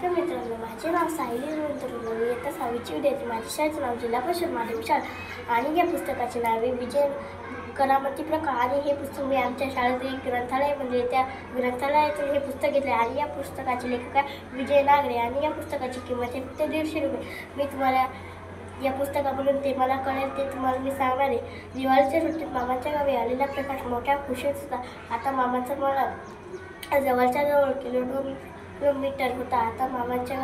नमस्कार मित्रांनो, माझे नाव साहिली रवींद्र. मी इयत्ता 6वीची विद्यार्थी. माझ्या शाळेचं नाव जिल्हा परिषद माध्यमिक शाळा आणि या पुस्तकाचे नाव आहे विजय करामती प्रकार. आणि हे पुस्तक मी आमच्या शाळेत एक ग्रंथालय म्हणजे त्या ग्रंथालयातून हे पुस्तक घेतले आणि या पुस्तकाचे लेखक आहे विजय नागरे आणि या पुस्तकाची किंमत आहे फक्त 150 रुपये. मी तुम्हाला या पुस्तकामधून ते मला कळेल ते तुम्हाला मी सांगणार आहे. दिवाळीच्या सुट्टीत मामाच्या गावी आलेला प्रकाश मोठ्या खुशीत होता. आता मामाचा मला जवळच्या जवळ किलोमीटर होता. आता मामाच्या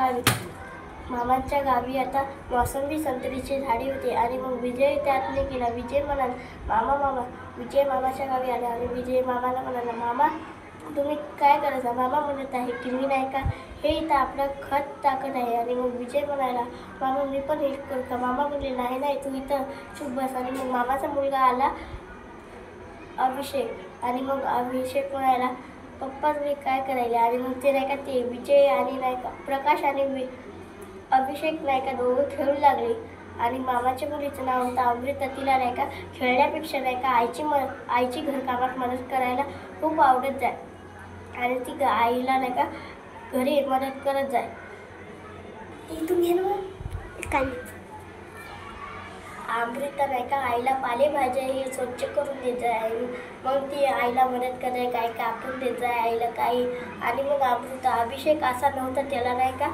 गावी आता मोसंबी संत्रीची झाडी होती आणि मग विजय त्यातले गेला. विजय म्हणाला, मामा. विजय मामाच्या गावी आला आणि विजय मामाला म्हणाला, मामा तुम्ही काय करायचा? मामा म्हणत आहे की मी नाही का हे इथं आपलं खत टाकत आहे. आणि मग विजय म्हणाला, मामा मी पण हेल्प करू का? मामा म्हणले, नाही तू इथं चुप बस. आणि मग मामाचा मुलगा आला अभिषेक आणि मग अभिषेक म्हणाला, पप्पा तुम्ही काय करायला? आणि मग ते नाही का ते विजय आणि नाही का प्रकाश आणि अभिषेक नाही का दोघं खेळू लागले. आणि मामाच्या मुलीचं नाव होतं अमृता. तिला नाही का खेळण्यापेक्षा नाही का आईची घरकामात मदत करायला खूप आवडत जाय आणि ती आईला नाही का घरी मदत करत जाय. तुम्ही काय अमृता नाही का आईला पालेभाज्या हे स्वच्छ करून देत आहे. मग ती आईला मदत करायला काय कापून देत आहे आईला काही. आणि मग अभिषेक असा नव्हता, त्याला नाही का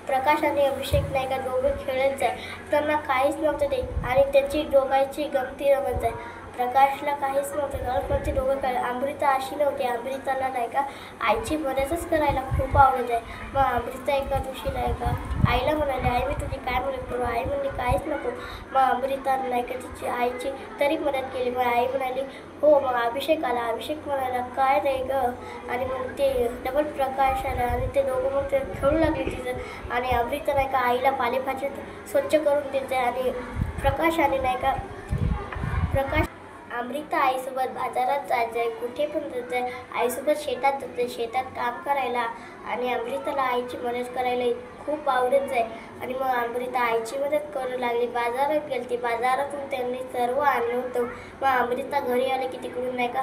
प्रकाश आणि अभिषेक नाही का दोघं खेळत जाय. त्यांना काहीच नव्हतं ते आणि त्याची दोघांची गमती रमत जाय. प्रकाशला काहीच नव्हतं कारण पण ते दोघं काय. अमृता अशी नव्हती. अमृताला नाही का आईची मदतच करायला खूप आवडत आहे. मग अमृता एका दिवशी नाही का आईला म्हणाली, आई मी तुझी काय मदत करू? आई म्हणली काहीच नको. मग अमृता नाही का तिची आईची तरी मदत केली. मग आई म्हणाली हो. मग अभिषेक आला. अभिषेक म्हणाला काय नाही गं. आणि मग ते डबल प्रकाश आला आणि ते दोघं मग ते खेळू लागले तिथं. आणि अमृता नाही का आईला पालेभाज्या स्वच्छ करून देते आणि प्रकाश अमृता आईसोबत बाजारात जायचं आहे, कुठे पण जायचं आहे. आईसोबत शेतात जाते, शेतात काम करायला. आणि अमृताला आईची मदत करायला खूप आवडत जाय. आणि मग अमृता आईची मदत करू लागली. बाजारात गेली. बाजारातून त्यांनी सर्व आणलं होतं. मग अमृता घरी आले की तिकडून नाही का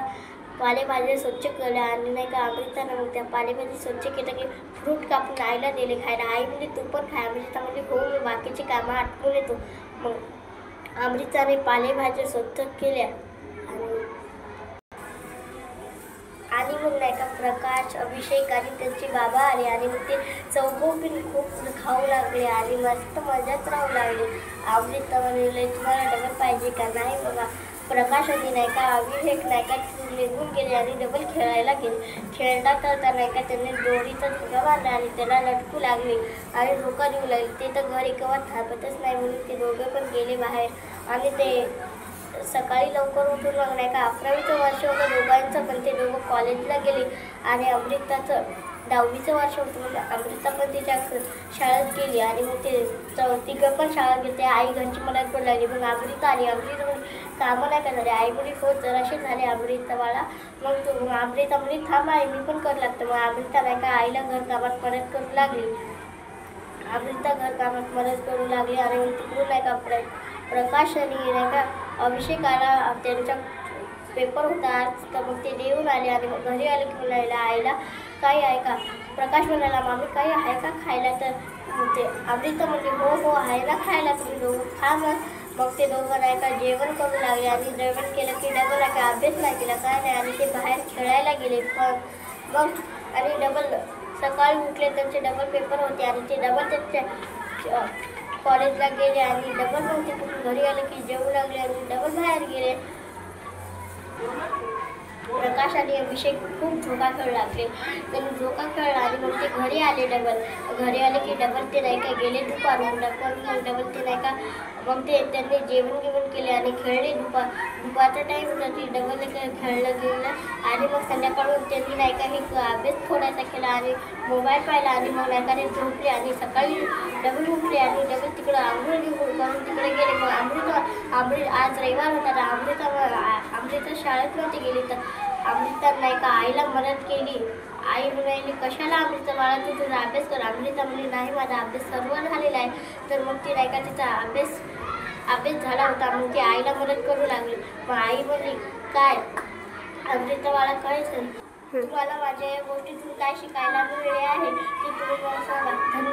पालेभाज्या स्वच्छ केल्या आणि नाही का अमृतानं मग त्या पालेभाजी स्वच्छ केलं की फ्रूट कापून आईला दिले खायला. आई म्हणजे तू पण खाय. अमृता म्हणजे हो मी बाकीची कामं आटपून येतो. मग अमृताने पालेभाज्या स्वच्छ केल्या आणि मग नाही का प्रकाश अभिषेक आणि त्यांचे बाबा आले आणि मग ते चौघं खूप खाऊ लागले आणि मस्त मजाच राहू लागले. अमृता म्हणले तुम्हाला डबल पाहिजे का? नाही बघा. प्रकाशाने नाही का अभिषेक नाही का निघून गेले आणि डबल खेळायला गेले. खेळता करता नाही का त्यांनी दोरीचा धुगा बांधला आणि त्याला लटकू लागले आणि धोका देऊ लागले. ते तर घरी केव्हा थांबतच नाही म्हणून ते दोघं पण गेले बाहेर. आणि ते सकाळी लवकर उठून मग नाही का 11वीचं वर्ष होतं दोघांचं पण ते दोघं कॉलेजला गेले. आणि अमृताचं 10वीचं वर्ष होतं म्हणजे अमृता पण तिच्या शाळेत गेली. आणि मग ते तिघं पण शाळेत गेले. आई घरची मदत करू लागली. मग अमृता आली. अमृता म्हणजे कामं नाही का झाले. आई म्हणजे हो जरासे झाले अमृता बाळा. मग अमृता म्हणजे थांब आई मी पण करू लागतं. मग अमृता नाही का आईला घरकामात मदत करू लागली. अमृता घरकामात मदत करू लागली. आणि मग तिकडून नाही का प्रकाश आणि नाही का अभिषेक आला. त्यांचा पेपर होता आज तर मग ते देऊन आले. आणि मग घरी आले की म्हणायला आईला काही आहे का? प्रकाश म्हणाला मामी काही आहे का खायला? तर ते अमृता म्हणजे हो आहे ना खायला, तुम्ही दोघं खा. मग ते दोघं नाही का जेवण करू लागले. आणि जेवण केलं की डबल नाही का अभ्यास नाही केला काय नाही आणि ते बाहेर खेळायला गेले. पण मग आणि डबल सकाळी उठले त्यांचे डबल पेपर होते आणि ते डबल त्यांच्या कॉलेजला गेले. आणि डबल मग ते घरी आले की जेवू लागले आणि डबल बाहेर गेले. प्रकाश आणि अभिषेक खूप झोका खेळू लागले. त्यांनी झोका खेळला आणि मग ते घरी आले. घरी आले की डबल ते नाही का गेले दुपारून. मग डबल ते नाही का मग ते त्यांनी जेवण केले आणि खेळले. दुपारचा टाईम होता ती डबल खेळलं गेलं. आणि मग संध्याकाळून त्यांनी नाही का हे अभ्यास थोडासा केला आणि मोबाईल पाहिला. आणि मग नाही का ते झोपले आणि सकाळी डबल उठले आणि डबल तिकडं आंघोळ करून तिकडे गेले. मग आज रविवार होता तर अमृता शाळेत नव्हती गेली तर अमृता नाही का आईला मदत केली. आई म्हणाली कशाला अमृता बाळा तू तुझा अभ्यास कर. अमृता म्हणली नाही माझा अभ्यास सर्व झालेला आहे. तर मग ती नाही का तिचा अभ्यास झाला होता. मग ती आईला मदत करू लागली. मग आई म्हणली काय अमृता बाळा काय तुम्हाला माझ्या या गोष्टीतून काय शिकायला मिळाले आहे ते तुम्ही मला सांगा. धन्यवाद.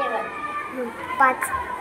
5